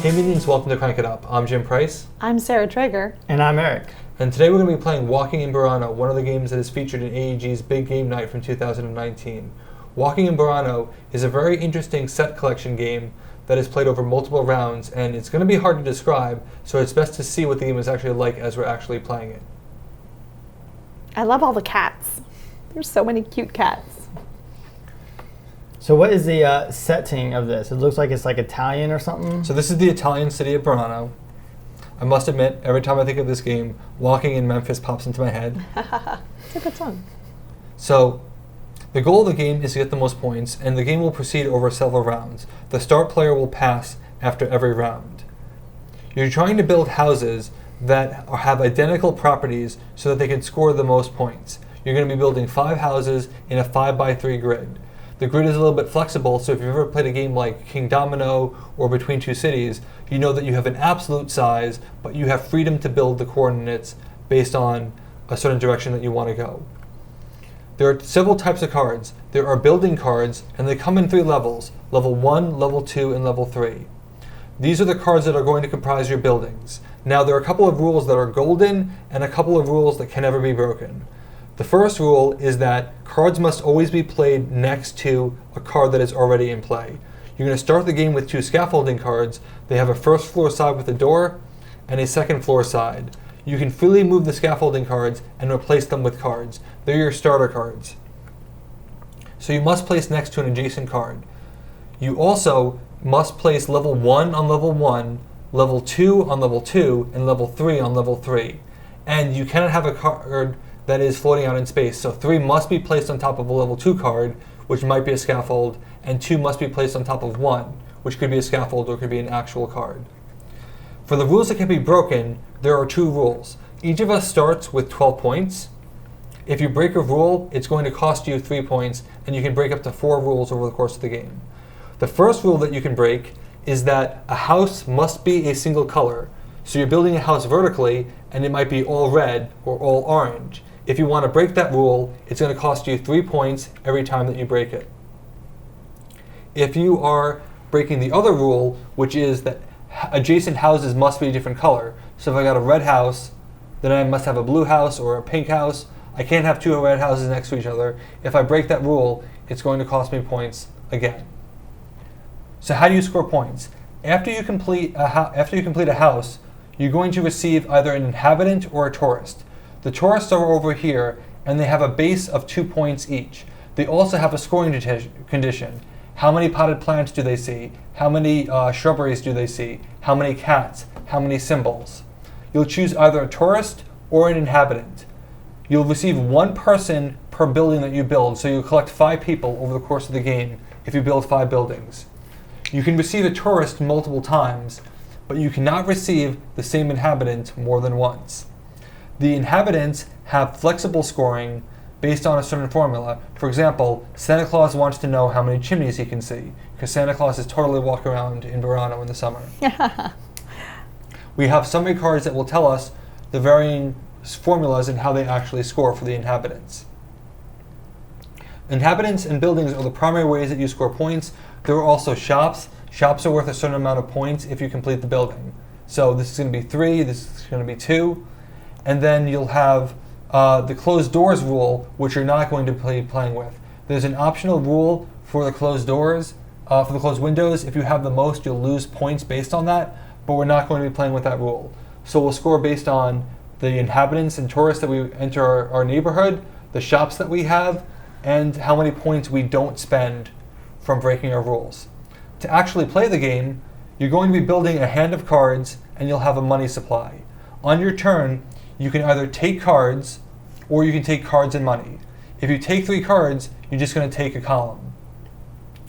Hey minions, welcome to Crank It Up. I'm Jim Price. I'm Sarah Trager. And I'm Eric. And today we're going to be playing Walking in Burano, one of the games that is featured in AEG's Big Game Night from 2019. Walking in Burano is a very interesting set collection game that is played over multiple rounds, and it's going to be hard to describe, so it's best to see what the game is actually like as we're actually playing it. I love all the cats. There's so many cute cats. So what is the setting of this? It looks like it's like Italian or something. So this is the Italian city of Burano. I must admit, every time I think of this game, Walking in Memphis pops into my head. It's a good song. So, the goal of the game is to get the most points, and the game will proceed over several rounds. The start player will pass after every round. You're trying to build houses that have identical properties so that they can score the most points. You're going to be building 5 houses in a 5x3 grid. The grid is a little bit flexible, so if you've ever played a game like King Domino or Between Two Cities, you know that you have an absolute size, but you have freedom to build the coordinates based on a certain direction that you want to go. There are several types of cards. There are building cards, and they come in 3 levels: level 1, level 2, and level 3. These are the cards that are going to comprise your buildings. Now, there are a couple of rules that are golden and a couple of rules that can never be broken. The first rule is that cards must always be played next to a card that is already in play. You're going to start the game with 2 scaffolding cards. They have a first floor side with a door and a second floor side. You can freely move the scaffolding cards and replace them with cards. They're your starter cards. So you must place next to an adjacent card. You also must place level 1 on level 1, level 2 on level 2, and level 3 on level 3. And you cannot have a card that is floating out in space. So 3 must be placed on top of a level 2 card, which might be a scaffold, and 2 must be placed on top of 1, which could be a scaffold or could be an actual card. For the rules that can be broken, there are 2 rules. Each of us starts with 12 points. If you break a rule, it's going to cost you 3 points, and you can break up to 4 rules over the course of the game. The first rule that you can break is that a house must be a single color. So you're building a house vertically, and it might be all red or all orange. If you want to break that rule, it's going to cost you 3 points every time that you break it. If you are breaking the other rule, which is that adjacent houses must be a different color. So if I got a red house, then I must have a blue house or a pink house. I can't have 2 red houses next to each other. If I break that rule, it's going to cost me points again. So how do you score points? After you complete a house, you're going to receive either an inhabitant or a tourist. The tourists are over here, and they have a base of 2 points each. They also have a scoring condition. How many potted plants do they see? How many shrubberies do they see? How many cats? How many symbols? You'll choose either a tourist or an inhabitant. You'll receive 1 person per building that you build, so you'll collect 5 people over the course of the game if you build 5 buildings. You can receive a tourist multiple times, but you cannot receive the same inhabitant more than once. The inhabitants have flexible scoring based on a certain formula. For example, Santa Claus wants to know how many chimneys he can see, because Santa Claus is totally walking around in Burano in the summer. We have summary cards that will tell us the varying formulas and how they actually score for the inhabitants. Inhabitants and buildings are the primary ways that you score points. There are also shops. Shops are worth a certain amount of points if you complete the building. So this is going to be 3, this is going to be 2. And then you'll have the closed doors rule, which you're not going to be playing with. There's an optional rule for the closed doors, for the closed windows. If you have the most, you'll lose points based on that, but we're not going to be playing with that rule. So we'll score based on the inhabitants and tourists that we enter our neighborhood, the shops that we have, and how many points we don't spend from breaking our rules. To actually play the game, you're going to be building a hand of cards, and you'll have a money supply. On your turn, you can either take cards, or you can take cards and money. If you take 3 cards, you're just going to take a column.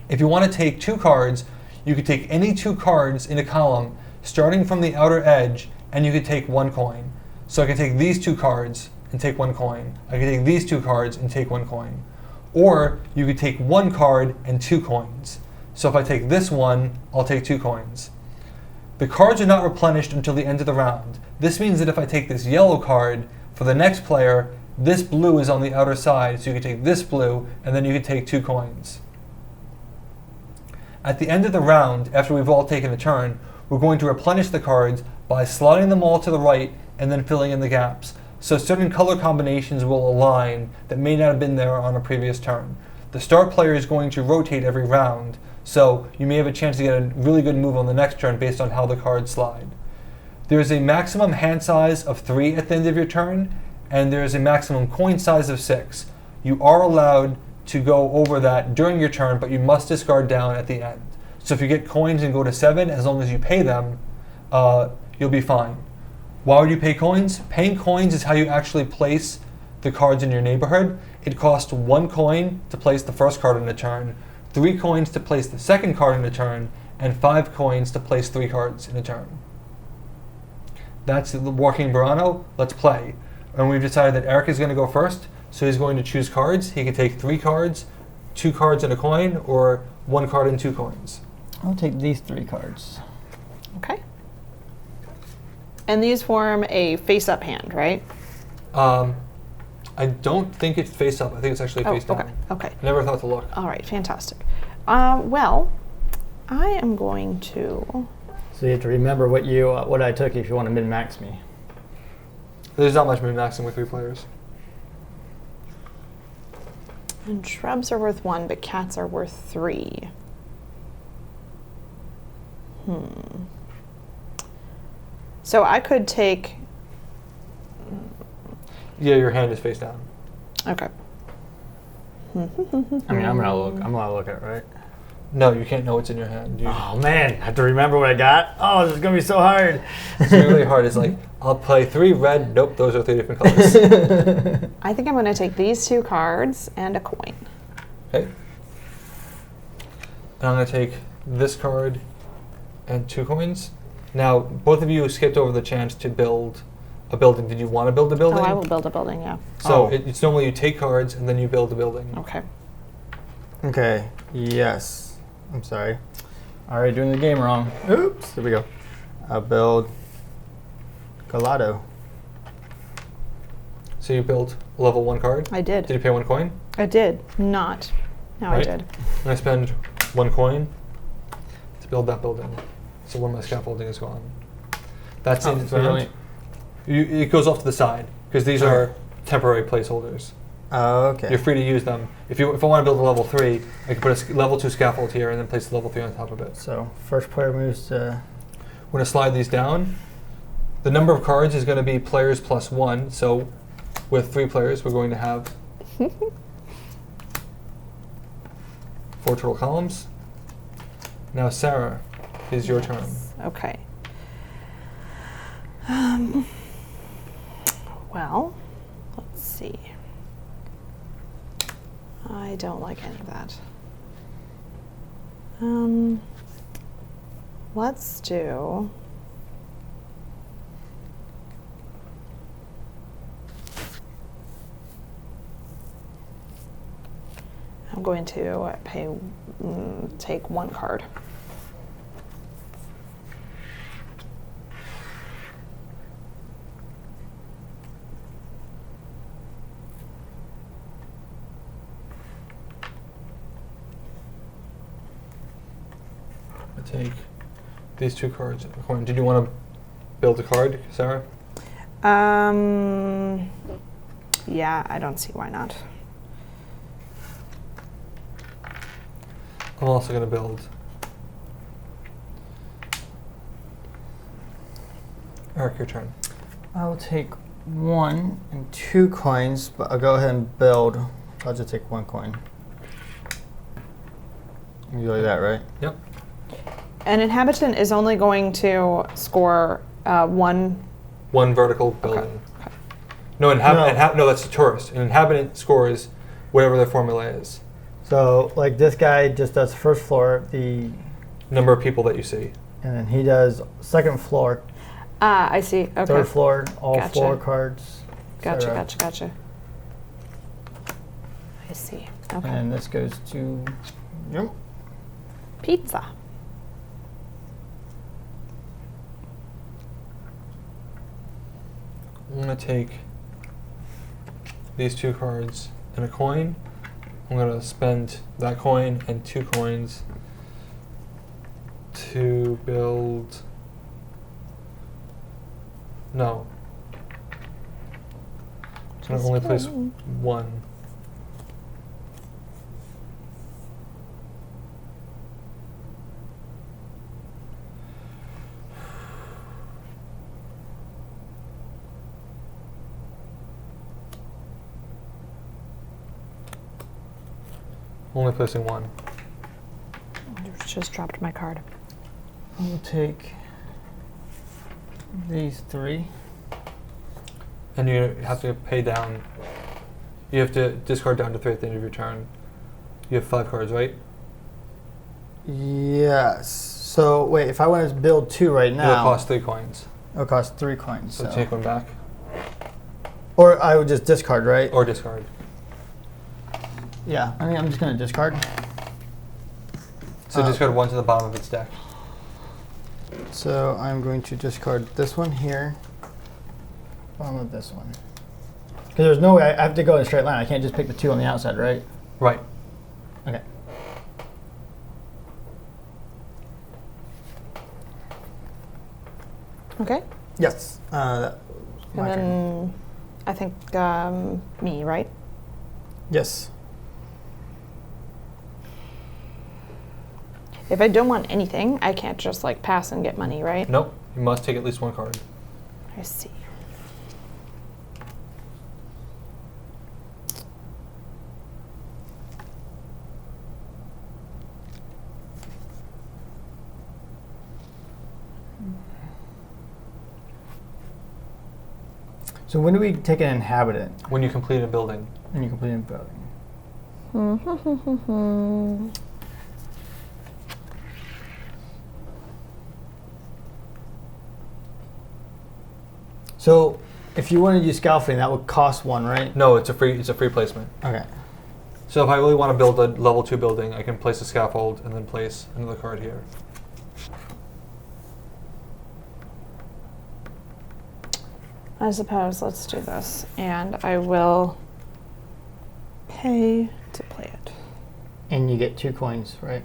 If you want to take 2 cards, you could take any 2 cards in a column, starting from the outer edge, and you could take 1 coin. So I can take these 2 cards and take 1 coin. I can take these 2 cards and take 1 coin. Or you could take 1 card and 2 coins. So if I take this one, I'll take 2 coins. The cards are not replenished until the end of the round. This means that if I take this yellow card, for the next player, this blue is on the outer side, so you can take this blue, and then you can take 2 coins. At the end of the round, after we've all taken a turn, we're going to replenish the cards by sliding them all to the right and then filling in the gaps. So certain color combinations will align that may not have been there on a previous turn. The start player is going to rotate every round, so you may have a chance to get a really good move on the next turn based on how the cards slide. There is a maximum hand size of 3 at the end of your turn, and there is a maximum coin size of 6. You are allowed to go over that during your turn, but you must discard down at the end. So if you get coins and go to 7, as long as you pay them, you'll be fine. Why would you pay coins? Paying coins is how you actually place the cards in your neighborhood. It costs 1 coin to place the first card in a turn, 3 coins to place the second card in a turn, and 5 coins to place 3 cards in a turn. That's the Walking Burano. Let's play. And we've decided that Eric is going to go first, so he's going to choose cards. He can take 3 cards, 2 cards and a coin, or 1 card and 2 coins. I'll take these 3 cards. Okay. And these form a face-up hand, right? I don't think it's face up. I think it's actually face down. Okay. I never thought to look. All right, fantastic. Well, I am going to... So you have to remember what I took if you want to min-max me. There's not much min-maxing with 3 players. And shrubs are worth 1, but cats are worth 3. So I could take... Yeah, your hand is face down. Okay. I mean, I'm gonna look at it, right? No, you can't know what's in your hand. Oh man, I have to remember what I got. Oh, this is gonna be so hard. It's really hard. It's like, I'll play 3 red. Nope, those are 3 different colors. I think I'm going to take these 2 cards and a coin. Okay. And I'm going to take this card and 2 coins. Now, both of you skipped over the chance to build a building. Did you want to build a building? Oh, I will build a building, yeah. So it's normally you take cards and then you build a building. Okay. Okay, yes. I'm sorry. Already doing the game wrong. Oops, here we go. I'll build Galado. So you built a level 1 card? I did. Did you pay 1 coin? I did not. Now Right. I did. And I spend 1 coin to build that building. So 1 of my scaffolding is gone. That's in its round. It goes off to the side because these are temporary placeholders. Oh, okay. You're free to use them. If I want to build a level 3, I can put a level 2 scaffold here and then place the level 3 on top of it. So first player moves to... We're going to slide these down. The number of cards is going to be players plus 1. So with 3 players, we're going to have 4 total columns. Now, Sarah, is your turn. Okay. Well, let's see. I don't like any of that. Let's do... I'm going to take 1 card. Take these 2 cards. Did you want to build a card, Sarah? Yeah, I don't see why not. I'm also going to build Eric, your turn. I'll take 1 and 2 coins, but I'll go ahead and build. I'll just take 1 coin. You like that, right? Yep. An inhabitant is only going to score 1 vertical building. Okay. No, no, that's a tourist. An inhabitant scores whatever their formula is. So, like this guy just does first floor, the Number of people that you see. and then he does second floor, I see. Okay. third floor, all Gotcha. floor cards. Gotcha, etc. gotcha. I see. Okay. And this goes to yep. Pizza. I'm going to take these 2 cards and a coin. I'm going to spend that coin and 2 coins to build No. Can I Just only place kidding. one? Only placing one. Just dropped my card. I'll take these 3. And you have to pay down. You have to discard down to 3 at the end of your turn. You have 5 cards, right? Yes. So wait, if I want to build 2 right It'll now, cost 3 coins. it'll cost 3 coins. So take one back. Or I would just discard, right? Or discard. Yeah. I mean, I'm just gonna discard. So discard one to the bottom of its deck. So I'm going to discard this one here. Bottom of this one. Because there's no way I have to go in a straight line. I can't just pick the 2 on the outside, right? Right. Okay. Okay. Yes. And My turn. then I think me, right? Yes. If I don't want anything, I can't just like pass and get money, right? Nope. You must take at least one card. I see. So when do we take an inhabitant? When you complete a building. When you complete a building. So if you want to use scaffolding, that would cost 1, right? No, it's a free placement. Okay. So if I really want to build a level 2 building, I can place a scaffold and then place another card here. I suppose let's do this, and I will pay to play it. And you get 2 coins, right?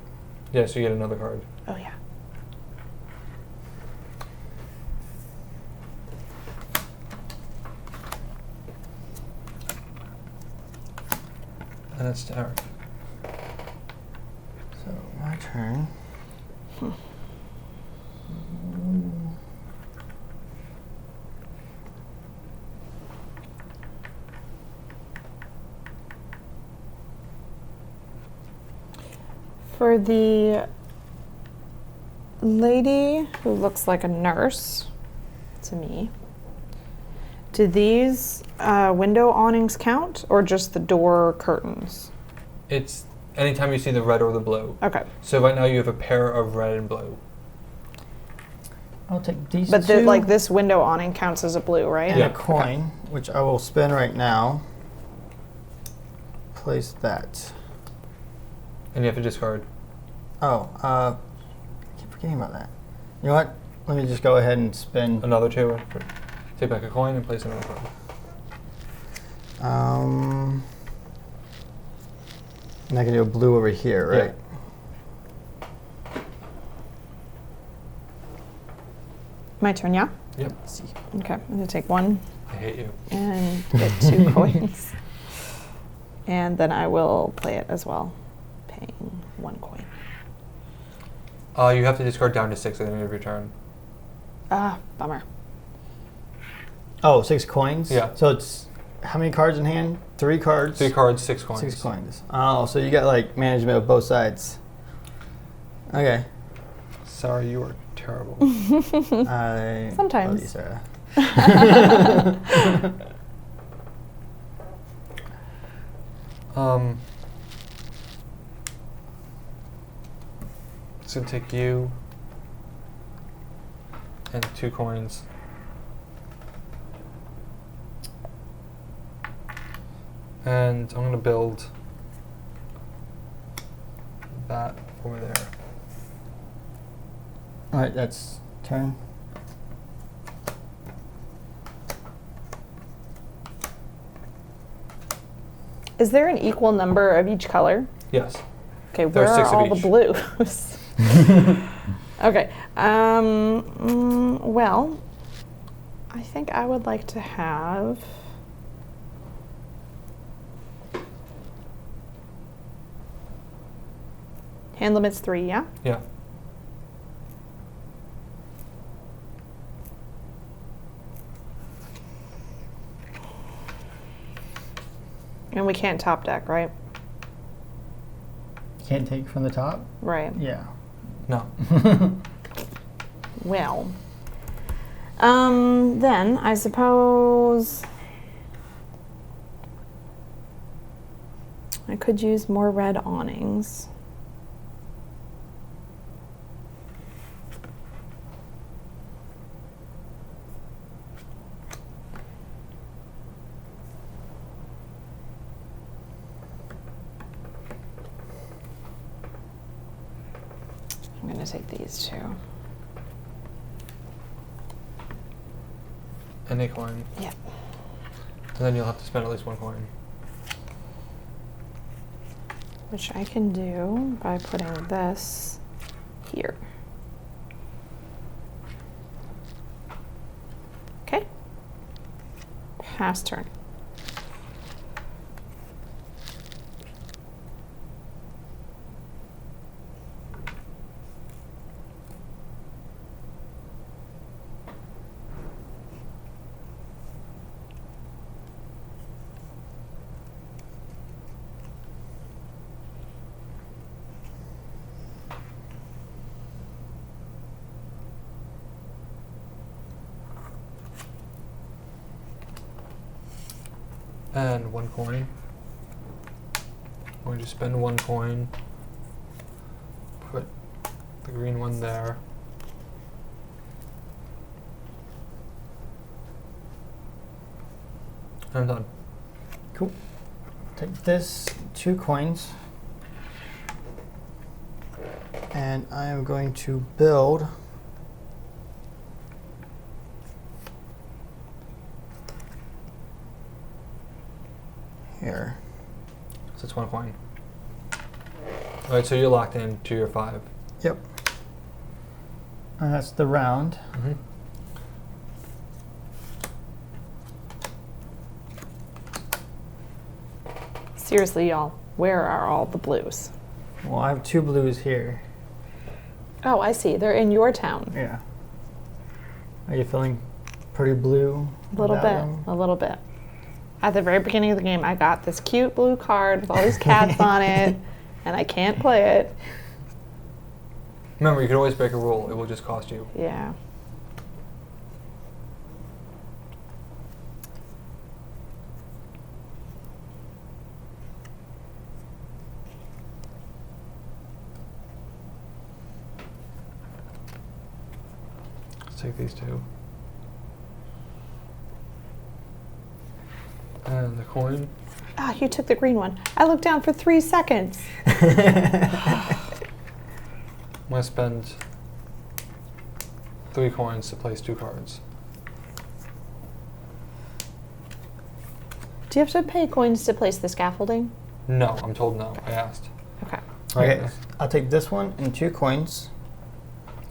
Yeah, so you get another card. Oh yeah. And that's to Eric. So my turn. For the lady who looks like a nurse to me, do these window awnings count or just the door curtains? It's anytime you see the red or the blue. Okay. So right now you have a pair of red and blue. I'll take these But 2 like this window awning counts as a blue, right? and Yeah. a coin, which I will spin right now. Place that. And you have to discard. Oh, I keep forgetting about that. You know what? Let me just go ahead and spin. Another 2. Take back a coin and place another card. And I can do a blue over here, right? My turn, yeah? Yep. Let's see. Okay, I'm gonna take 1 I hate you. and get 2 coins. And then I will play it as well, paying 1 coin. You have to discard down to 6 at the end of your turn. Ah, bummer. Oh, 6 coins? Yeah. So it's how many cards in hand? 3 cards? 3 cards, 6 coins. 6 coins. Oh, so you got like management of both sides. Okay. Sorry, you are terrible. I Sometimes. love you, Sarah. It's gonna take you and 2 coins. And I'm gonna build that over there. All right, that's turn. Is there an equal number of each color? Yes. Okay, There where are are 6 of all the each. blues? Okay. Well, I think I would like to have hand limits 3, yeah? Yeah. And we can't top deck, right? Can't take from the top? Right. Yeah. No. Well, then I suppose I could use more red awnings. I'm going to take these two. Any coin. Yeah. And then you'll have to spend at least 1 coin. Which I can do by putting this here. Okay. Pass turn. And 1 coin. We're going to spend 1 coin. Put the green one there. I'm done. Cool. Take this 2 coins. And I am going to build here. So it's 1 coin. Alright, so you're locked in to your 5. Yep. And that's the round. Mm-hmm. Seriously, y'all, where are all the blues? Well, I have 2 blues here. Oh, I see. They're in your town. Yeah. Are you feeling pretty blue? A little about bit. them? A little bit. At the very beginning of the game, I got this cute blue card with all these cats on it, and I can't play it. Remember, you can always break a rule. It will just cost you. Yeah. Let's take these 2. And the coin. Ah, you took the green one. I looked down for 3 seconds. I'm going to spend 3 coins to place 2 cards. Do you have to pay coins to place the scaffolding? No, I'm told no. I asked. Okay. Okay, I'll take this one and 2 coins,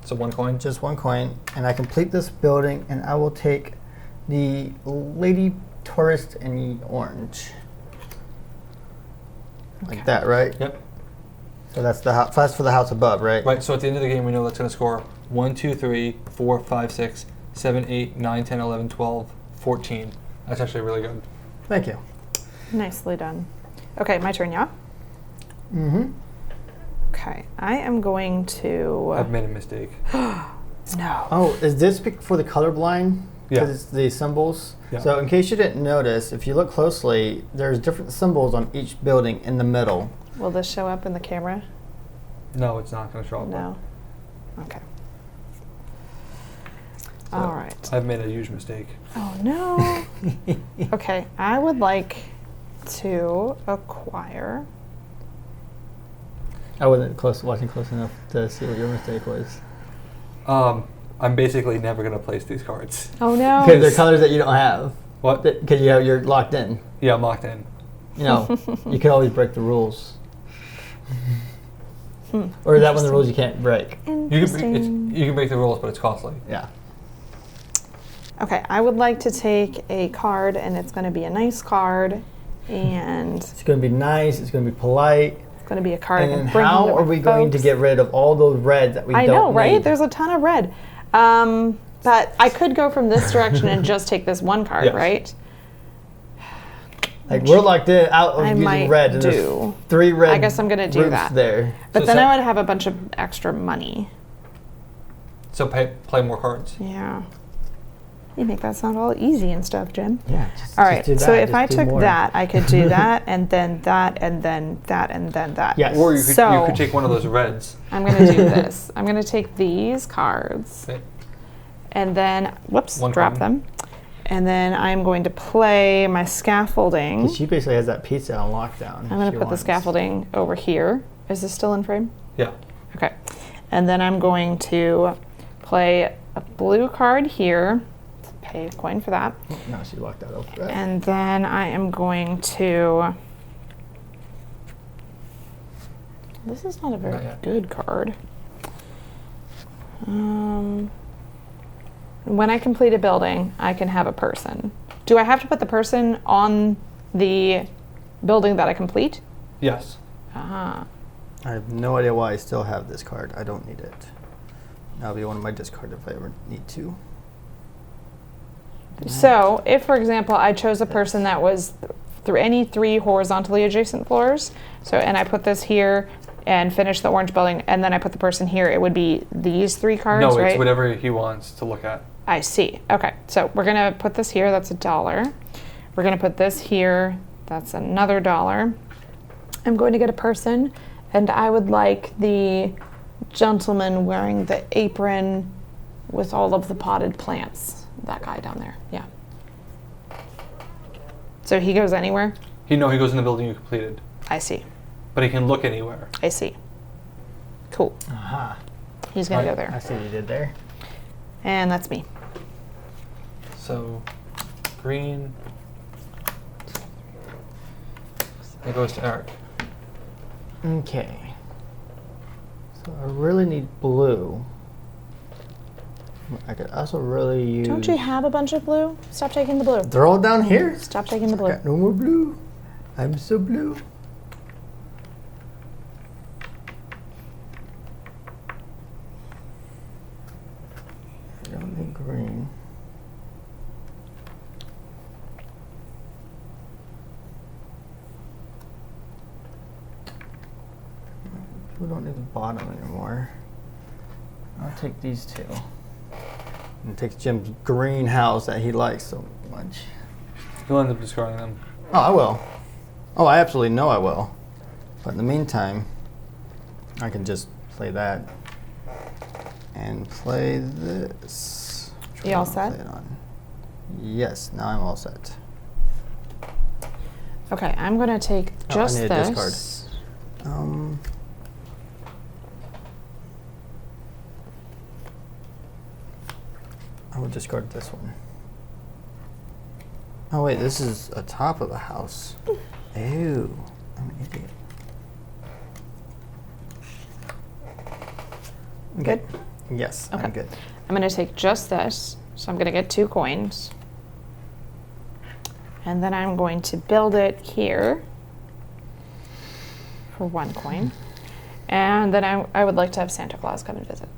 So 1 coin. just 1 coin, and I complete this building, and I will take the lady tourist in the orange. Like Okay. that, right? Yep. So that's the that's for the house above, right? Right, so at the end of the game, we know that's going to score 1, 2, 3, 4, 5, 6, 7, 8, 9, 10, 11, 12, 14. That's actually really good. Thank you. Nicely done. Okay, my turn, yeah? Mm-hmm. Okay, I am going to... I've made a mistake. No. Oh, is this for the colorblind? Yeah. Because it's the symbols. Yeah. So in case you didn't notice, if you look closely, there's different symbols on each building in the middle. Will this show up in the camera? No, it's not going to show up. No. Okay. So All right. I've made a huge mistake. Oh, no. Okay, I would like to acquire... I wasn't watching close enough to see what your mistake was. I'm basically never going to place these cards. Oh, no. Because they're colors that you don't have. What? Because you're locked in. Yeah, I'm locked in. You know, you can always break the rules. Or is that one of the rules you can't break? You can Interesting. you can break the rules, but it's costly. Yeah. Okay, I would like to take a card, and it's going to be a nice card, and It's going to be nice. It's going to be polite. it's going to be a card. I And can then bring home how to are my we going to folks. get rid of all those reds that we I don't know, right? need? There's a ton of red. But I could go from this direction and just take this one card, Yes. right? Like, we're locked in out of I using might red. And do. there's 3 red I guess I'm gonna do roofs that. there. But So then so- I would have a bunch of extra money. So play more cards. Yeah. You make that sound all easy and stuff, Jim. Yeah. All right. do So that, if just I do took more. that, I could do that, and then that, and then that, and then that. Yes. Or you could So- take one of those reds. I'm going to do this. I'm going to take these cards, Okay. and then, whoops, One drop coin. them. And then I'm going to play my scaffolding. She basically has that pizza on lockdown. I'm going to put the scaffolding over here. Is this still in frame? Yeah. Okay. And then I'm going to play a blue card here. Pay a coin for that. No, she locked that up. And then I am going to... This is not a very Not yet. good card. When I complete a building, I can have a person. Do I have to put the person on the building that I complete? Yes. Ah. I have no idea why I still have this card. I don't need it. That'll be one of my discards if I ever need to. So, if, for example, I chose a person that was through any 3 horizontally adjacent floors, and I put this here and finish the orange building, and then I put the person here, it would be these 3 cards, No, right? it's whatever he wants to look at. I see. Okay, so we're gonna put this here. That's $1. We're gonna put this here. That's another $1. I'm going to get a person, and I would like the gentleman wearing the apron with all of the potted plants. That guy down there. Yeah. So he goes anywhere? He goes in the building you completed, I see. but he can look anywhere. I see. Cool. Aha. He's gonna go I there. see what you did there. And that's me. So, green. It goes to Eric. Okay. So I really need blue. I could also really use... Don't you have a bunch of blue? Stop taking the blue. They're all down here? Stop taking the blue. Got no more blue. I'm so blue. I don't need green. We don't need the bottom anymore. I'll take these 2. And take Jim's greenhouse that he likes so much. He'll end up discarding them. Oh, I will. Oh, I absolutely know I will. But in the meantime, I can just play that and play this. Which You one all I'll set? play it on. Yes, now I'm all set. Okay, I'm gonna take Oh, I just need a this. discard. I would discard this one. Oh wait, this is a top of a house. Ew, I'm an idiot. Good? Yes, Okay. I'm good. I'm gonna take just this. So I'm gonna get 2 coins. And then I'm going to build it here for 1 coin. And then I would like to have Santa Claus come and visit.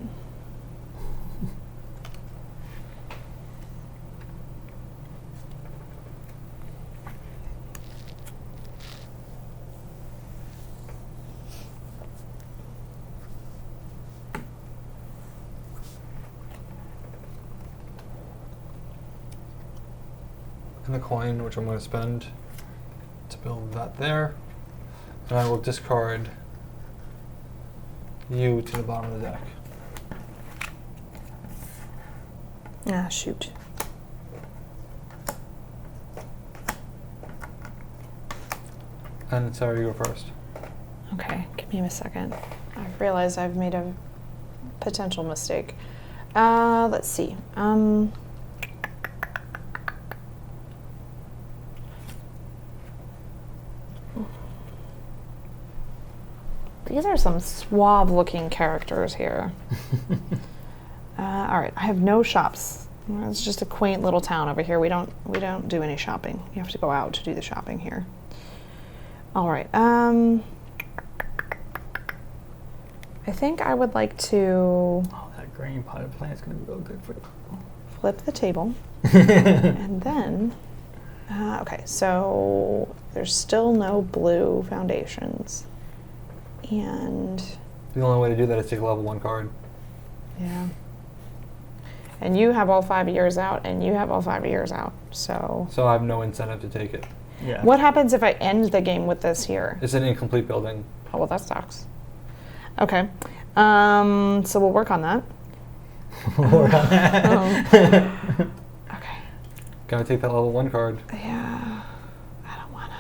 And the coin, which I'm going to spend to build that there. And I will discard you to the bottom of the deck. Ah, shoot. And Sarah, you go first. Okay, give me a second. I've realized I've made a potential mistake. Let's see. These are some suave looking characters here. All right, I have no shops Well, it's just a quaint little town over here. We don't do any shopping. You have to go out to do the shopping here. All right. I think I would like to Oh, that green potted plant's gonna be real good for you. flip the table, and then. Okay, so there's still no blue foundations, and The only way to do that is take a level 1 card. yeah. And you have all 5 years out, and you have all 5 years out. So So I have no incentive to take it. Yeah. what happens if I end the game with this here? It's an incomplete building. Oh, well, that sucks. Okay. So we'll work on that. Work on that. Okay. Gotta take that level 1 card. Yeah. I don't want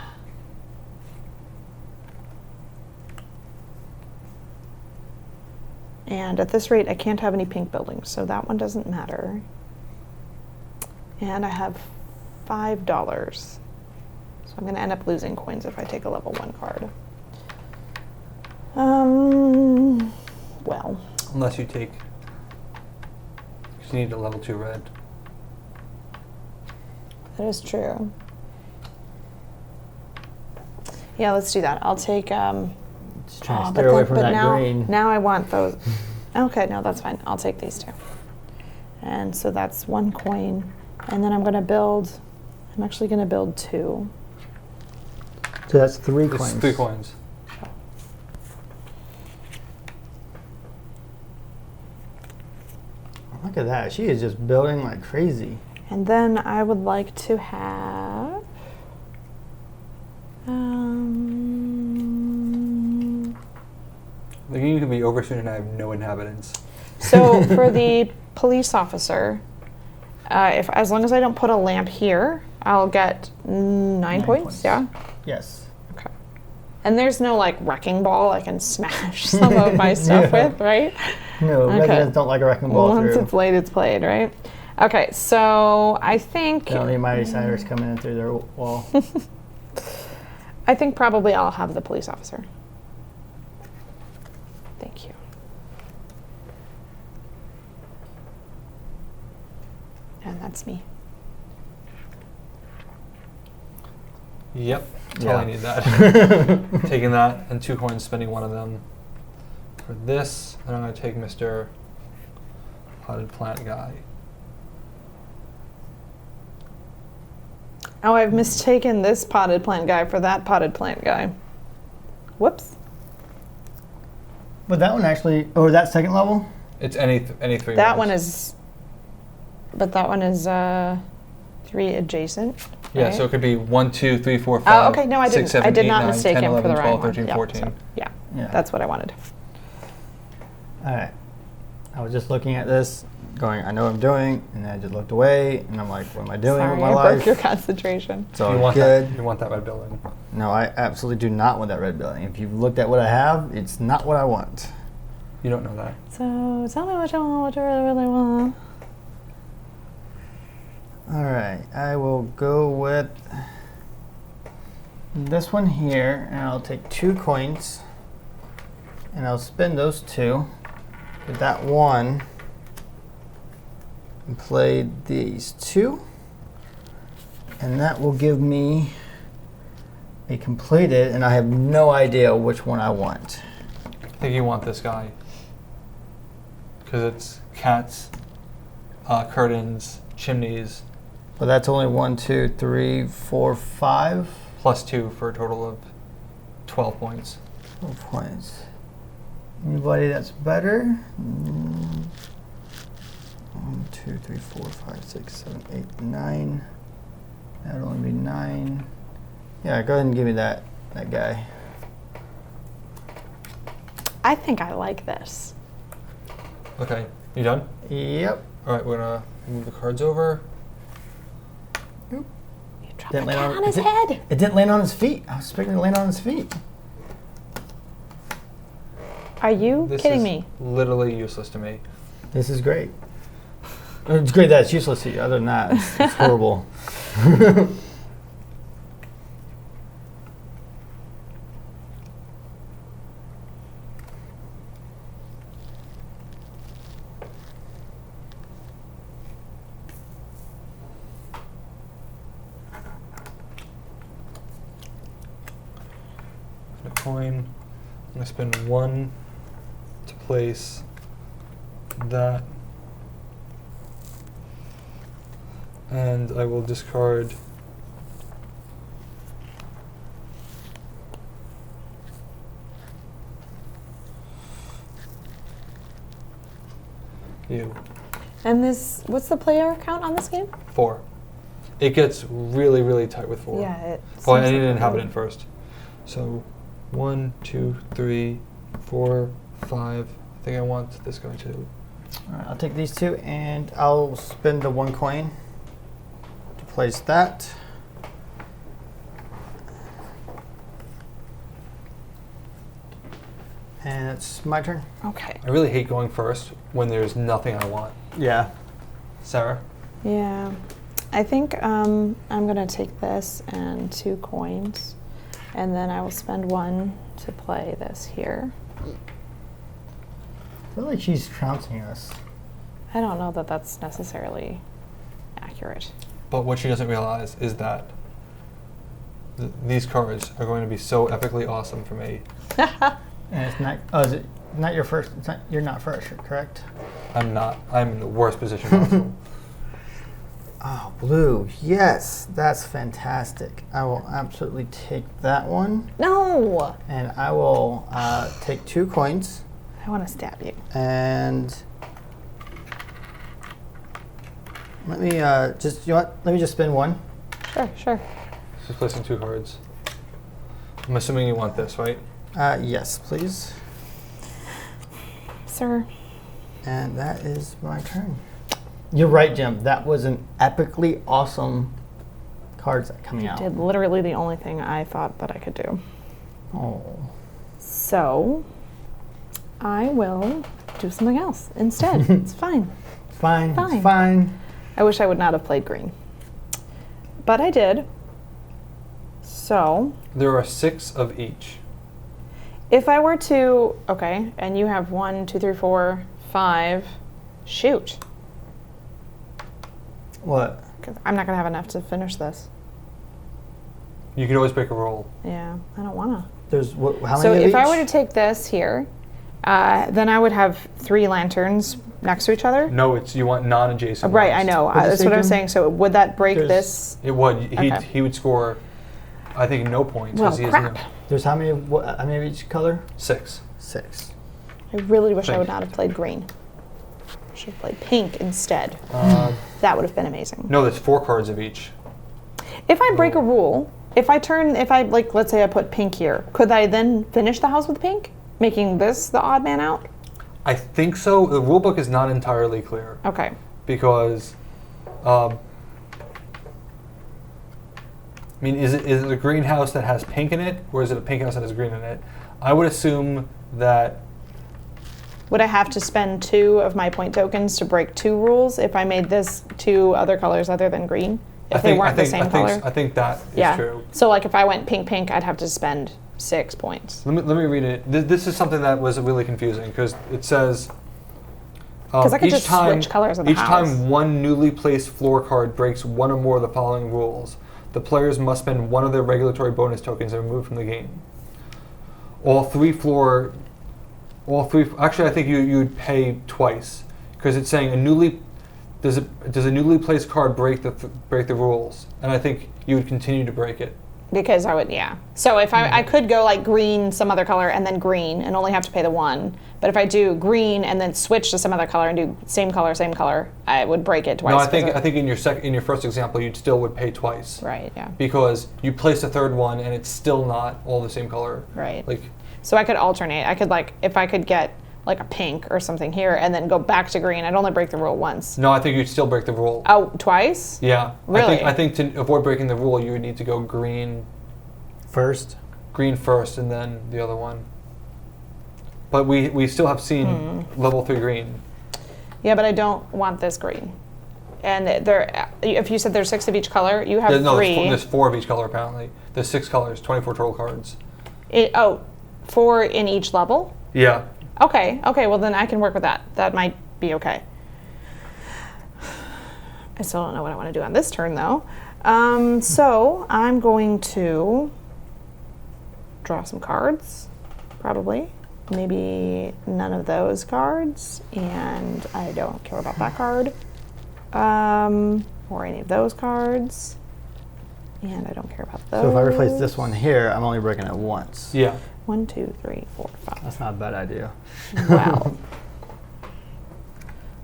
to. And at this rate, I can't have any pink buildings, so that one doesn't matter. And I have $5. So I'm going to end up losing coins if I take a level 1 card. Well. Unless you take... 'cause you need a level 2 red. That is true. Yeah, let's do that. I'll take. Just trying to but steer away then- from but that now, green. Now I want those. Okay, no, that's fine. I'll take these two. And so that's 1 coin. And then I'm going to build. I'm actually going to build 2. So that's 3 It's coins. 3 coins. Look at that. She is just building like crazy. And then I would like to have. The game could be over soon and I have no inhabitants. So for the police officer, if as long as I don't put a lamp here, I'll get 9 points. Yeah. Yes. Okay. And there's no like wrecking ball I can smash some of my stuff Yeah. with, right? No, Okay. residents don't like a wrecking ball Once through. it's laid, it's played, right? Okay, so I think They don't need mighty ciders coming in through their wall. I think probably I'll have the police officer. Thank you. And that's me. Yep, Yeah. totally need that. Taking that and 2 coins, spending 1 of them for this. And I'm going to take Mr. Potted Plant guy. Oh, I've mistaken this potted plant guy for that potted plant guy. Whoops. But that one actually, or that second level? It's any 3 That reds. one is, but that one is 3 adjacent. Yeah, right? so it could be 1, 2, 3, 4, 5. Oh, okay. No, I 6, didn't. 7, I did 8, not 9, mistake 10, him 11, for the 12, right 13, one. 14. Yeah, Yeah. that's what I wanted. All right. I was just looking at this, going, I know what I'm doing, and then I just looked away, and I'm like, what am I doing Sorry, with my I life? broke your concentration. It's all You want good. that? You want that red building? No, I absolutely do not want that red building. If you've looked at what I have, it's not what I want. You don't know that. So tell me what you want, what you really, really want. All right, I will go with this one here, and I'll take 2 coins, and I'll spend those 2 with that 1, and play these 2, and that will give me a completed, and I have no idea which one I want. I think you want this guy. Because it's cats, curtains, chimneys, But that's only 1, 2, 3, 4, 5. plus 2 for a total of 12 points. 12 points. Anybody that's better? 1, 2, 3, 4, 5, 6, 7, 8, 9. That would only be 9. Yeah, go ahead and give me that guy. I think I like this. Okay, you done? Yep. All right, we're going to move the cards over. You dropped Didn't the land cat on- on his it head. It didn't land on his feet. I was expecting it to land on his feet. Are you This kidding is me? literally useless to me. This is great. It's great that it's useless to you. Other than that, it's horrible. coin. I'm going to spend 1 to place that. And I will discard you. And this, what's the player count on this game? 4. It gets really, really tight with 4. Yeah, it Oh, I seems need an like inhabitant first. So 1, 2, 3, 4, 5. I think I want this guy too. All right, I'll take these 2, and I'll spend the 1 coin to place that. And it's my turn. Okay. I really hate going first when there's nothing I want. Yeah. Sarah? Yeah. I think I'm going to take this and 2 coins, and then I will spend 1 to play this here. I feel like she's trouncing us. I don't know that that's necessarily accurate. But what she doesn't realize is that these cards are going to be so epically awesome for me. And it's not. Oh, is it not your first? It's not, you're not first, correct? I'm not. I'm in the worst position possible. Oh, blue. Yes, that's fantastic. I will absolutely take that one. No! And I will take 2 coins. I want to stab you. And let me just, you know what? Let me just spin 1. Sure, sure. Just placing 2 cards. I'm assuming you want this, right? Yes, please. Sir. And that is my turn. You're right, Jim. That was an epically awesome cards coming out. Did literally the only thing I thought that I could do. Oh. So I will do something else instead. It's fine. Fine. Fine. It's fine. I wish I would not have played green. But I did. So There are 6 of each. if I were to, okay, and you have 1, 2, 3, 4, 5, shoot. What? 'Cause I'm not going to have enough to finish this. You can always break a roll. Yeah, I don't want to. There's what? How So many of if I each? were to take this here, then I would have 3 lanterns next to each other. No, it's you want non-adjacent. Right, ones. I know. What'd you That's say, what I was Jim? saying. So would that break There's- this? It would. Okay. He would score, I think, no points. Well, 'cause he crap. isn't There's how many of how many of each color? 6. 6. I really wish I Pink. would not have played green. I should have played pink instead. That would have been amazing. No, there's 4 cards of each. If I break a rule, if I like, let's say I put pink here, could I then finish the house with pink, making this the odd man out? I think so. The rule book is not entirely clear Okay. because, I mean, is it a greenhouse that has pink in it, or is it a pink house that has green in it? I would assume that. Would I have to spend 2 of my point tokens to break 2 rules if I made this 2 other colors other than green? If they weren't the same color? I think that is Yeah. true. So like if I went pink, pink, I'd have to spend 6 points. Let me read it. This is something that was really confusing because it says. 'Cause I could just switch colors in the each house. time one newly placed floor card breaks one or more of the following rules, the players must spend 1 of their regulatory bonus tokens and remove from the game. All three. Actually, I think you'd pay twice because it's saying does a newly placed card break the rules, and I think you would continue to break it. Because I would, yeah. So if I could go like green, some other color, and then green, and only have to pay the 1. But if I do green and then switch to some other color and do same color, I would break it twice. No, I think in your first example, you still would pay twice. Right, yeah. Because you place a third one and it's still not all the same color. Right. Like, So I could alternate. I could if I could get like a pink or something here and then go back to green, I'd only break the rule once. no, I think you'd still break the rule. Oh, twice? Yeah. Really? I think to avoid breaking the rule, you would need to go green First. and then the other one. But we still have seen level 3 green. Yeah, but I don't want this green. And if you said there's 6 of each color, you have 3. There's 4 of each color apparently. There's 6 colors, 24 total cards. 4 in each level? Yeah. Okay, well then I can work with that. That might be okay. I still don't know what I want to do on this turn though. So I'm going to draw some cards, probably. Maybe none of those cards, and I don't care about that card. Or any of those cards. And I don't care about those. So if I replace this one here, I'm only breaking it once. Yeah. 1, 2, 3, 4, 5. That's not a bad idea. Wow.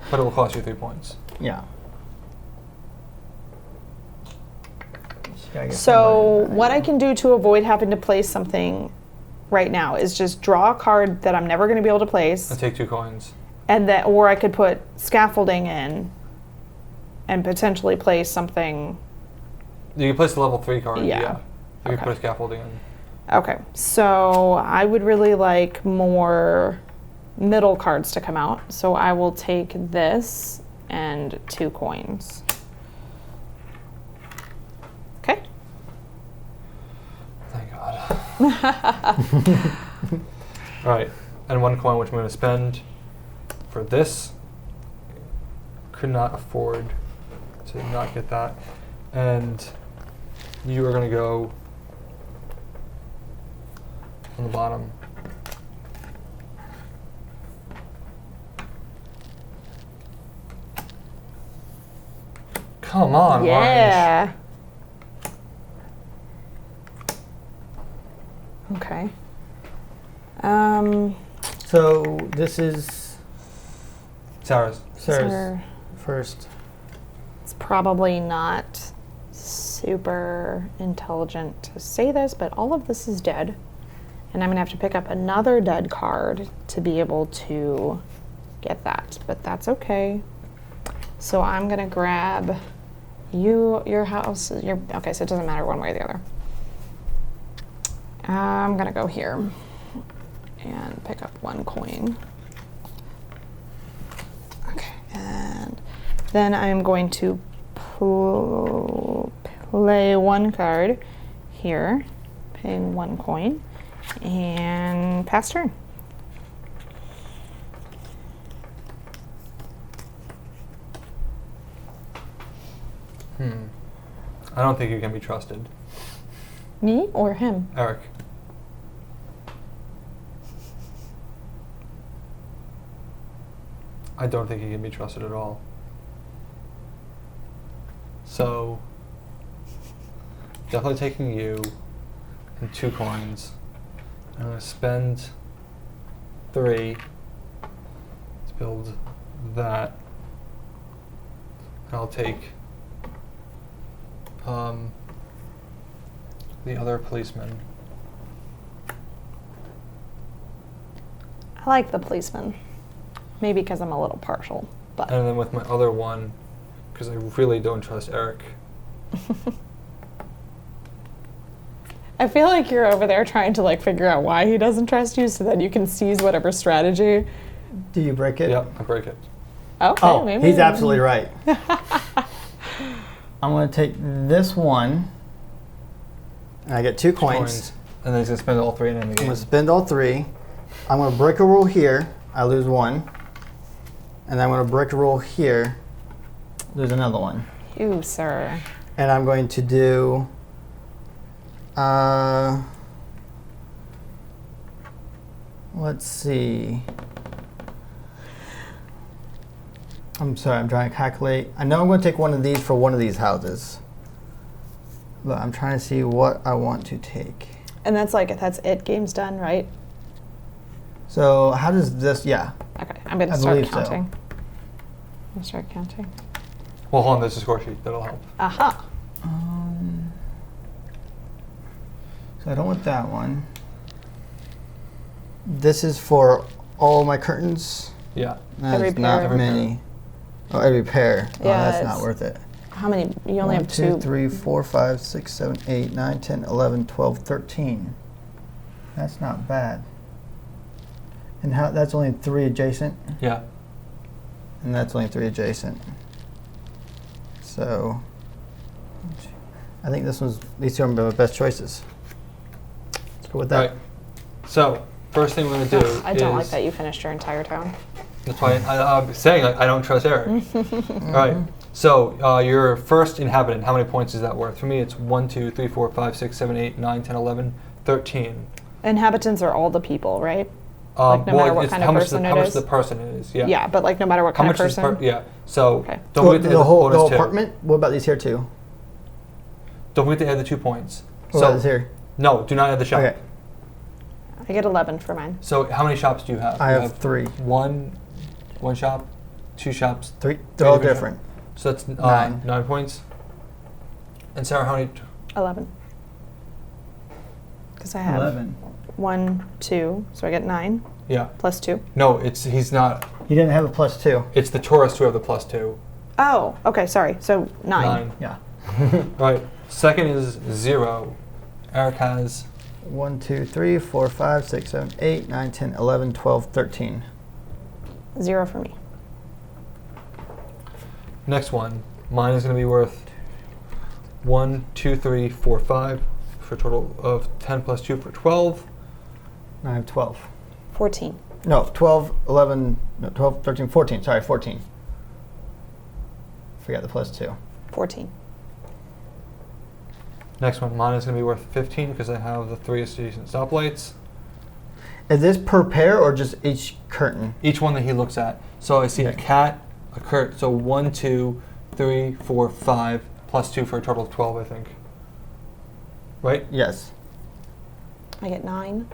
But it will cost you 3 points. Yeah. So what I can do to avoid having to place something right now is just draw a card that I'm never going to be able to place, And take 2 coins. and that, or I could put scaffolding in and potentially place something. You can place the level 3 card. Yeah. You can Okay. put a scaffolding in. Okay, so I would really like more middle cards to come out. So I will take this and 2 coins. Okay. Thank God. All right, and 1 coin, which I'm going to spend for this. Could not afford to not get that. And you are going to go on the bottom. Come on, Orange. Yeah. Okay. So this is Sarah's. Sarah's Sarah. first. It's probably not super intelligent to say this, but all of this is dead. And I'm going to have to pick up another dead card to be able to get that. But that's okay. So I'm going to grab your house. Okay, so it doesn't matter one way or the other. I'm going to go here and pick up 1 coin. Okay, and then I'm going to play 1 card here, paying 1 coin, and pass turn. I don't think you can be trusted. Me or him? Eric. I don't think he can be trusted at all. So, definitely taking you and 2 coins. I'm going to spend 3 to build that. And I'll take the other policeman. I like the policeman. Maybe because I'm a little partial, but And then with my other one, because I really don't trust Eric. I feel like you're over there trying to like figure out why he doesn't trust you so that you can seize whatever strategy. Do you break it? Yep, I break it. Okay, Oh, maybe. he's absolutely right. I'm going to take this one, and I get 2 coins. And then he's going to spend all 3 in the I'm game. going to spend all 3. I'm going to break a rule here. I lose 1. And I'm going to break a rule here. Lose another 1. You, sir. And I'm going to do... let's see. I'm sorry, I'm trying to calculate. I know I'm going to take one of these for one of these houses. But I'm trying to see what I want to take. And that's it. Game's done, right? So how does this, yeah. Okay, I'm going to I start believe so. counting. I'm going to start counting. Well, hold on, there's a score sheet. That'll help. Aha. So I don't want that one. This is for all my curtains. Yeah. Every That's not pair. Every many. Oh, every pair. Oh, Yeah, that's not it's- worth it. How many? You only 1, have 2. 2, 3, 4, 5, 6, 7, 8, 9, 10, 11, 12, 13. That's not bad. And how? That's only 3 adjacent, Yeah. and that's only 3 adjacent. So I think these 2 are my best choices. Let's go with that. Right. So, first thing we're going to do I don't is... like that you finished your entire town. That's why I'm saying I don't trust Eric. All right. So, your first inhabitant, how many points is that worth? For me, it's 1, 2, 3, 4, 5, 6, 7, 8, 9, 10, 11, 13. Inhabitants are all the people, right? Like no matter what it's kind how of much person how it much is. the person is. Yeah. Yeah, but like no matter what How kind of much is person. yeah. So Okay. don't forget to add the whole bonus two. apartment? What about these here too? Don't forget to add the 2 points. What about this here? No, do not add the shop. Okay. I get 11 for mine. So how many shops do you have? I You have 3. One shop, 2 shops. 3. They're all different different. So that's 9. 9 points. And Sarah, how many? 11. Because I have 11. 1, 2, so I get 9 Yeah. plus 2. No, he's not. You didn't have a +2. It's the tourists who have the +2. Oh, okay, sorry. So 9. Yeah. Right. Second is 0. Eric has 1, 2, 3, 4, 5, 6, 7, 8, 9, 10, 11, 12, 13. 0 for me. next one. Mine is going to be worth 1, 2, 3, 4, 5 for a total of 10 plus 2 for 12. I have 12. 14. No, 12, 11, no, 12, 13, 14. Sorry, 14. Forgot the +2. 14. Next one, mine is going to be worth 15 because I have the 3 adjacent stoplights. Is this per pair or just each curtain? Each one that he looks at. So I see a Okay. cat, a curtain. So 1, 2, 3, 4, 5 plus 2 for a total of 12, I think. Right? Yes. I get 9.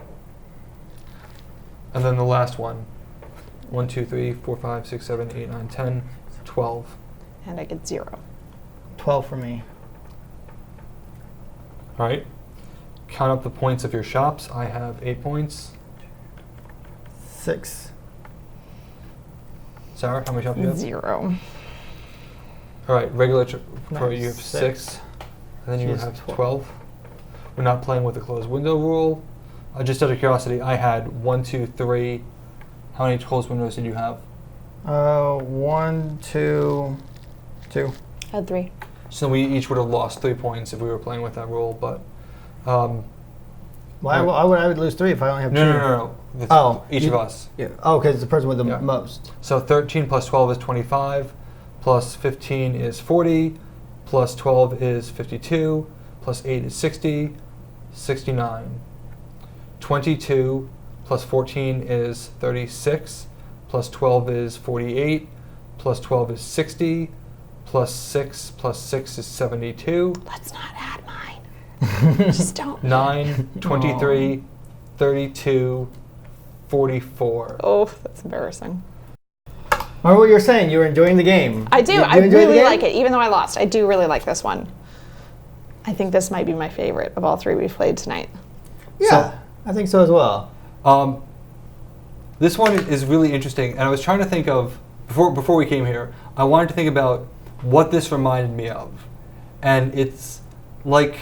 And then the last one. 1, 2, 3, 4, 5, 6, 7, 8, 9, 10, 12. And I get 0. 12 for me. All right. Count up the points of your shops. I have 8 points. 6. Sarah, how many shops do you have? 0. All right. Regular for Nice. you have 6. And then She you has have 12. 12. We're not playing with the closed window rule. Just out of curiosity, I had 1, 2, 3. How many closed windows did you have? 1, 2, 2. I had 3. So we each would have lost 3 points if we were playing with that rule, but Why would I would lose 3 if I only have 2? no. Each of us. Yeah. Oh, because it's the person with the Yeah. most. So 13 plus 12 is 25, plus 15 is 40, plus 12 is 52, plus 8 is 60, 69. 22 plus 14 is 36, plus 12 is 48, plus 12 is 60, plus 6 is 72. Let's not add mine. Just don't. 9, 23, 32, 44. Oh, that's embarrassing. Remember what you were saying? You were enjoying the game. I do. You I enjoy the really game? like it, even though I lost. I do really like this one. I think this might be my favorite of all 3 we've played tonight. Yeah, I think so as well. This one is really interesting, and I was trying to think of before we came here. I wanted to think about what this reminded me of, and it's like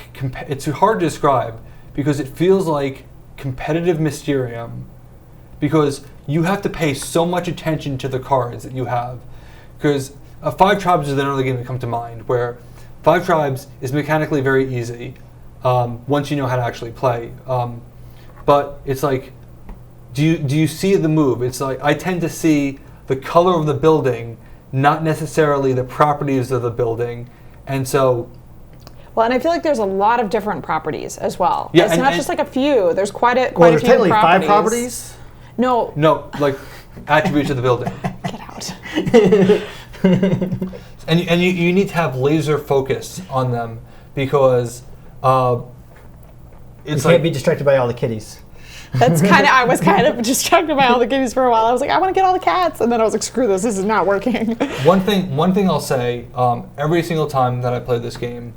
it's hard to describe because it feels like competitive Mysterium, because you have to pay so much attention to the cards that you have. Because 5 Tribes is another game that comes to mind, where 5 Tribes is mechanically very easy once you know how to actually play. But it's like, do you see the move? It's like I tend to see the color of the building, not necessarily the properties of the building, and so. Well, and I feel like there's a lot of different properties as well. Yeah, it's not just like a few. There's quite a Well, there's few technically properties. 5 properties. No, like attributes of the building. get out. And you need to have laser focus on them because You it's can't like be distracted by all the kitties. That's kind of. I was kind of distracted by all the kitties for a while. I was like, I want to get all the cats, and then I was like, screw this. This is not working. one thing I'll say, every single time that I play this game,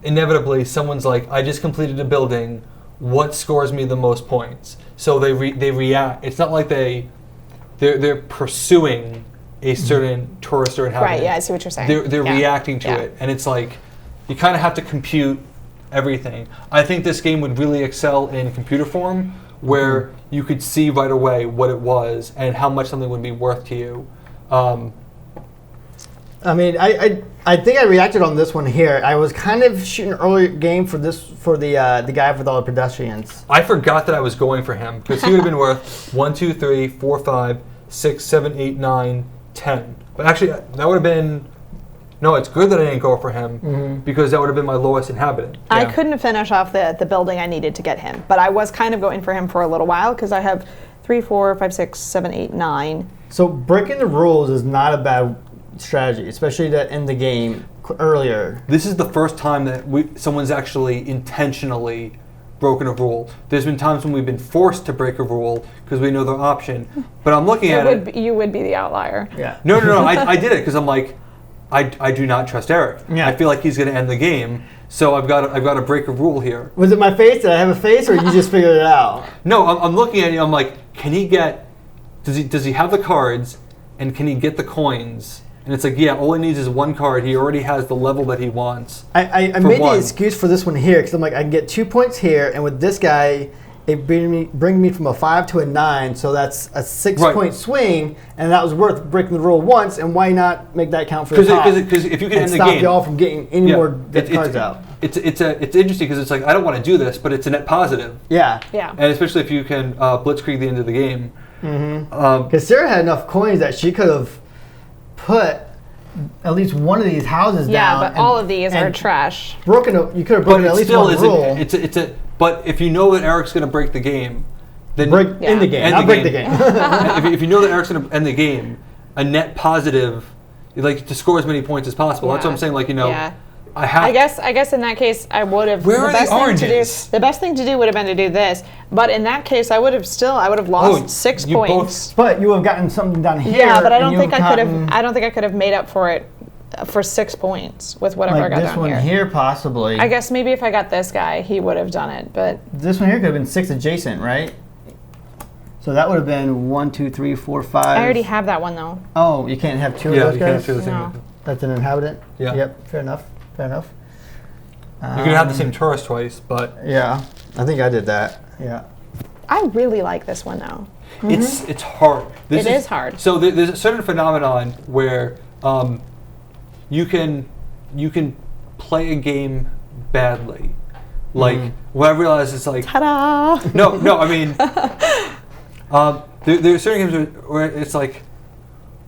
inevitably someone's like, I just completed a building, what scores me the most points? So they react. It's not like they're pursuing a certain tourist or inhabitant. Right. Yeah, I see what you're saying. They're Yeah. reacting to Yeah. it, and it's like you kind of have to compute everything. I think this game would really excel in computer form, where you could see right away what it was and how much something would be worth to you. I mean, I think I reacted on this one here. I was kind of shooting early game for the guy with all the pedestrians. I forgot that I was going for him because he would have been worth 1, 2, 3, 4, 5, 6, 7, 8, 9, 10. But actually, that would have been no, it's good that I didn't go for him because that would have been my lowest inhabitant. I couldn't finish off the building I needed to get him, but I was kind of going for him for a little while because I have 3, 4, 5, 6, 7, 8, 9. So breaking the rules is not a bad strategy, especially to end the game earlier. This is the first time that someone's actually intentionally broken a rule. There's been times when we've been forced to break a rule because we know the option, but I'm looking at it. You would be the outlier. Yeah. No. I did it because I'm like, I do not trust Eric. Yeah. I feel like he's going to end the game, so I've got to break a rule here. Was it my face? Did I have a face, or you just figured it out? No, I'm looking at you. I'm like, can he get? Does he have the cards, and can he get the coins? And it's like, yeah, all he needs is one card. He already has the level that he wants. I made the excuse for this one here because I'm like, I can get 2 points here, and with this guy, it bring me from a 5 to a 9, so that's a 6-point swing, and that was worth breaking the rule once. And why not make that count for the top? Because if you can end the game, stop y'all from getting any more cards out. It's interesting because it's like, I don't want to do this, but it's a net positive. Yeah. And especially if you can blitzkrieg the end of the game. Because Sarah had enough coins that she could have put at least one of these houses down. Yeah, but all of these are trash. You could have broken at least one rule. But if you know that Eric's going to break the game, then end the game. Not break the game. if you know that Eric's going to end the game, a net positive, like to score as many points as possible. That's what I'm saying. Like I guess in that case I would have. Where are the oranges? The best thing to do would have been to do this, but in that case I would have lost 6 points. But you would have gotten something down here. Yeah, but I don't think I could have made up for it for 6 points with whatever I got down here. This one here possibly. I guess maybe if I got this guy, he would have done it. But this one here could have been 6 adjacent, right? So that would have been 1, 2, 3, 4, 5. I already have that one though. Oh, you can't have 2 of those guys? Yeah, you can't have 2 of the No. same. That's an inhabitant? Yeah. Yep, fair enough. You can have the same tourist twice, but yeah, I think I did that. Yeah. I really like this one though. It's hard. It is hard. So there's a certain phenomenon where you can play a game badly. Like what I realized is like ta-da! No. I mean, there are certain games where it's like,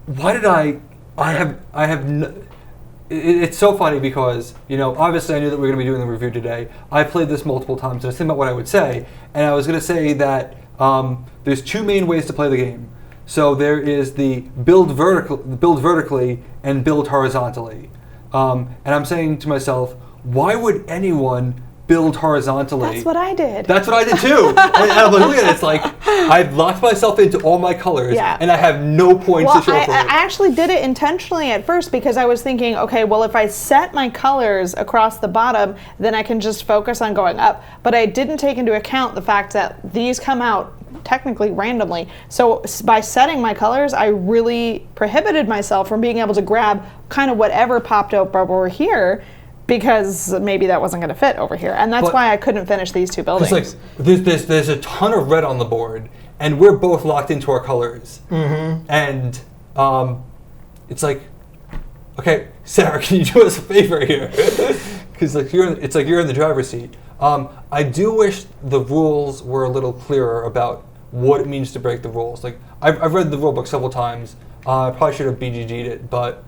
why did I have. It's so funny because, obviously I knew that we were going to be doing the review today. I played this multiple times and I was thinking about what I would say. And I was going to say that there's 2 main ways to play the game. So there is the build vertically and build horizontally. And I'm saying to myself, why would anyone build horizontally? That's what I did. That's what I did too. and I'm like, look at it, it's like, I've locked myself into all my colors and I have no points to show for it. I actually did it intentionally at first because I was thinking, okay, well, if I set my colors across the bottom, then I can just focus on going up. But I didn't take into account the fact that these come out technically randomly. So by setting my colors, I really prohibited myself from being able to grab kind of whatever popped up over here, because maybe that wasn't going to fit over here. And that's why I couldn't finish these 2 buildings. It's like, there's a ton of red on the board, and we're both locked into our colors. And it's like, okay, Sarah, can you do us a favor here? Because you're in the driver's seat. I do wish the rules were a little clearer about what it means to break the rules. Like, I've read the rule book several times. I probably should have BGG'd it, but...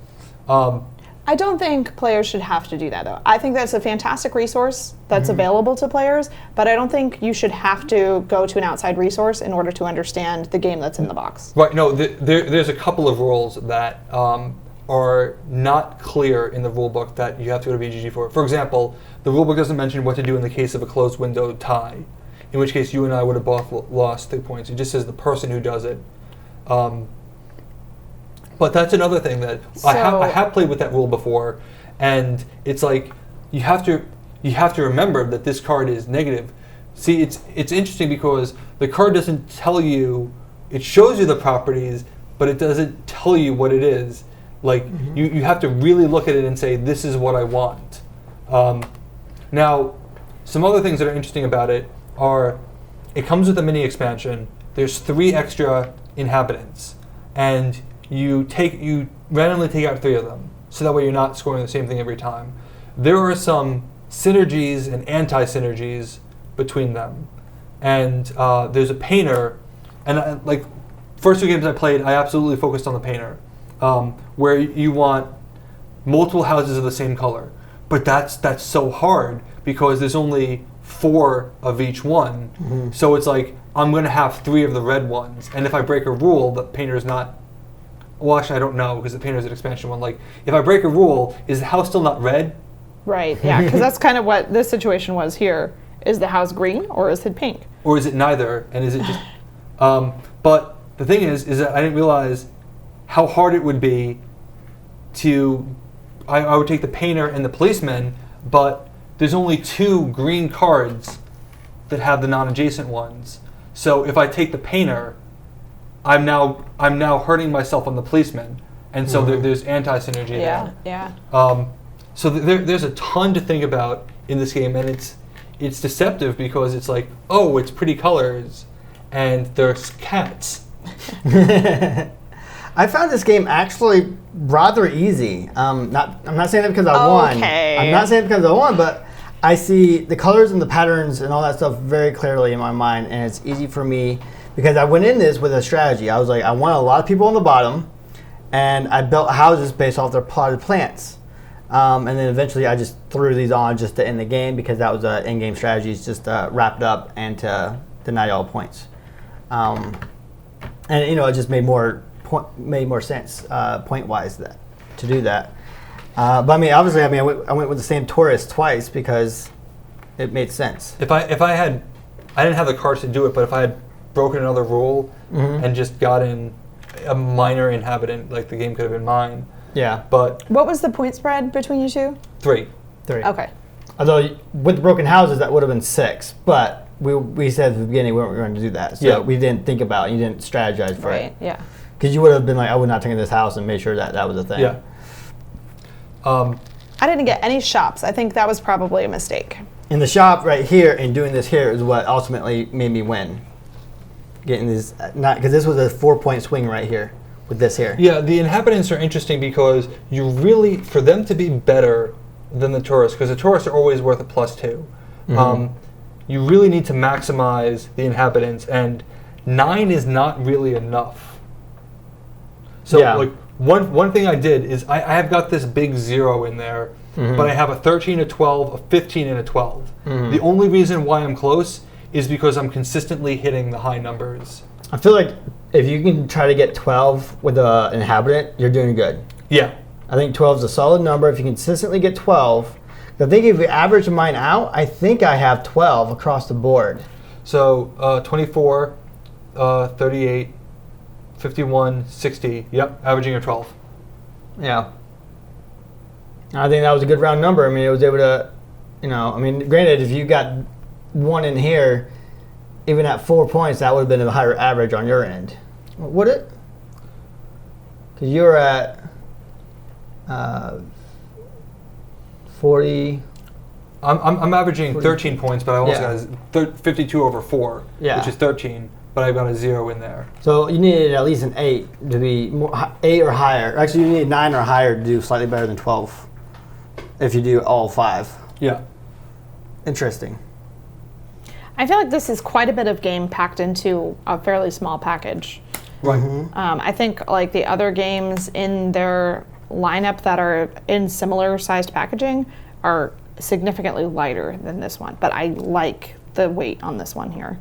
I don't think players should have to do that, though. I think that's a fantastic resource that's available to players, but I don't think you should have to go to an outside resource in order to understand the game that's in the box. Right. No, there's a couple of rules that are not clear in the rule book that you have to go to BGG for. For example, the rule book doesn't mention what to do in the case of a closed window tie, in which case you and I would have both lost 3 points. It just says the person who does it. But that's another thing that I have played with that rule before, and it's like you have to remember that this card is negative. See, it's interesting because the card doesn't tell you; it shows you the properties, but it doesn't tell you what it is. Like you have to really look at it and say, "This is what I want." Now, some other things that are interesting about it are it comes with a mini expansion. There's 3 extra inhabitants, and you randomly take out 3 of them, so that way you're not scoring the same thing every time. There are some synergies and anti-synergies between them, and there's a painter, and first 2 games I played, I absolutely focused on the painter, where you want multiple houses of the same color. But that's so hard because there's only 4 of each one. Mm-hmm. So it's like I'm going to have 3 of the red ones. And if I break a rule, the painter's not... Well, actually, I don't know because the painter's an expansion one. Like, if I break a rule, is the house still not red? Right, yeah, because that's kind of what this situation was here. Is the house green or is it pink? Or is it neither? And is it just... but the thing is that I didn't realize how hard it would be to... I would take the painter and the policeman, but there's only 2 green cards that have the non-adjacent ones. So if I take the painter, I'm now hurting myself on the policeman, and so there's anti-synergy there. Yeah. So there's a ton to think about in this game, and it's deceptive because it's like, oh, it's pretty colors, and there's cats. I found this game actually rather easy. I'm not saying that because I won. I'm not saying it because I won, but I see the colors and the patterns and all that stuff very clearly in my mind, and it's easy for me because I went in this with a strategy. I was like, I want a lot of people on the bottom, and I built houses based off their potted plants. And then eventually I just threw these on just to end the game because that was an in-game strategy. It's just wrapped up and to deny all points. And it just made more sense point-wise to do that. But I mean, obviously, I went with the same tourist twice because it made sense. If I didn't have the cards to do it, but if I had broken another rule and just gotten a minor inhabitant, like the game could have been mine. Yeah. But what was the point spread between you two? 3. Okay. Although with the broken houses, that would have been 6, but we said at the beginning we weren't going to do that, so we didn't think about it. You didn't strategize for it. Right. Yeah. Because you would have been like, I would not take this house and made sure that was a thing. Yeah. I didn't get any shops. I think that was probably a mistake. In the shop right here and doing this here is what ultimately made me win. Getting this, because this was a 4-point swing right here with this here. Yeah, the inhabitants are interesting because you really, for them to be better than the tourists, because the tourists are always worth a +2, you really need to maximize the inhabitants, and 9 is not really enough. So like one thing I did is I have got this big 0 in there, but I have a 13, a 12, a 15, and a 12. The only reason why I'm close is because I'm consistently hitting the high numbers. I feel like if you can try to get 12 with an inhabitant, you're doing good. Yeah. I think 12 is a solid number. If you consistently get 12, I think if we average mine out, I think I have 12 across the board. So 24, 38, 51, 60. Yep, averaging a 12. Yeah. I think that was a good round number. I mean, it was able to, granted, if you got 1 in here, even at 4 points, that would have been a higher average on your end. Would it? Because you're at 40. I'm averaging 40. 13 points, but I almost got 52 over 4, which is 13. But I've got a 0 in there. So you needed at least an 8 to be 8 or higher. Actually, you need 9 or higher to do slightly better than 12. If you do all 5. Yeah. Interesting. I feel like this is quite a bit of game packed into a fairly small package. Right. I think like the other games in their lineup that are in similar sized packaging are significantly lighter than this one, but I like the weight on this one here.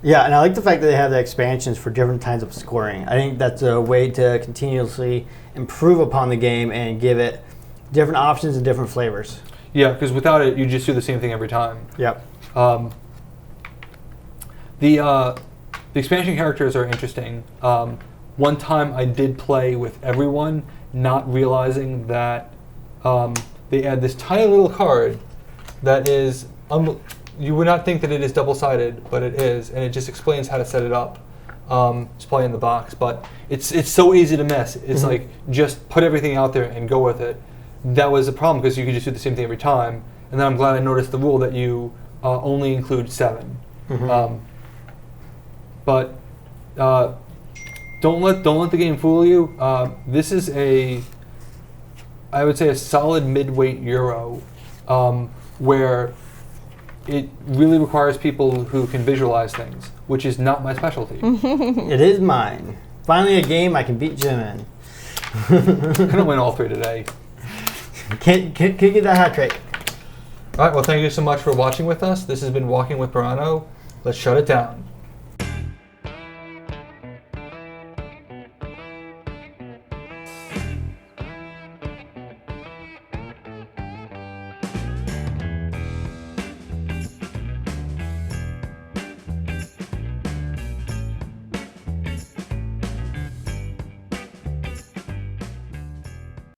Yeah, and I like the fact that they have the expansions for different kinds of scoring. I think that's a way to continuously improve upon the game and give it different options and different flavors. Yeah, because without it, you just do the same thing every time. Yep. The expansion characters are interesting. One time I did play with everyone, not realizing that they add this tiny little card that is, you would not think that it is double-sided, but it is, and it just explains how to set it up. It's probably in the box, but it's so easy to miss. It's like, just put everything out there and go with it. That was a problem because you could just do the same thing every time. And then I'm glad I noticed the rule that you only include 7. But don't let the game fool you. This is I would say a solid mid-weight Euro, where it really requires people who can visualize things, which is not my specialty. It is mine. Finally a game I can beat Jim in. I'm gonna win all 3 today. Can't get that hat trick. All right, well, thank you so much for watching with us. This has been Walking with Burano. Let's shut it down.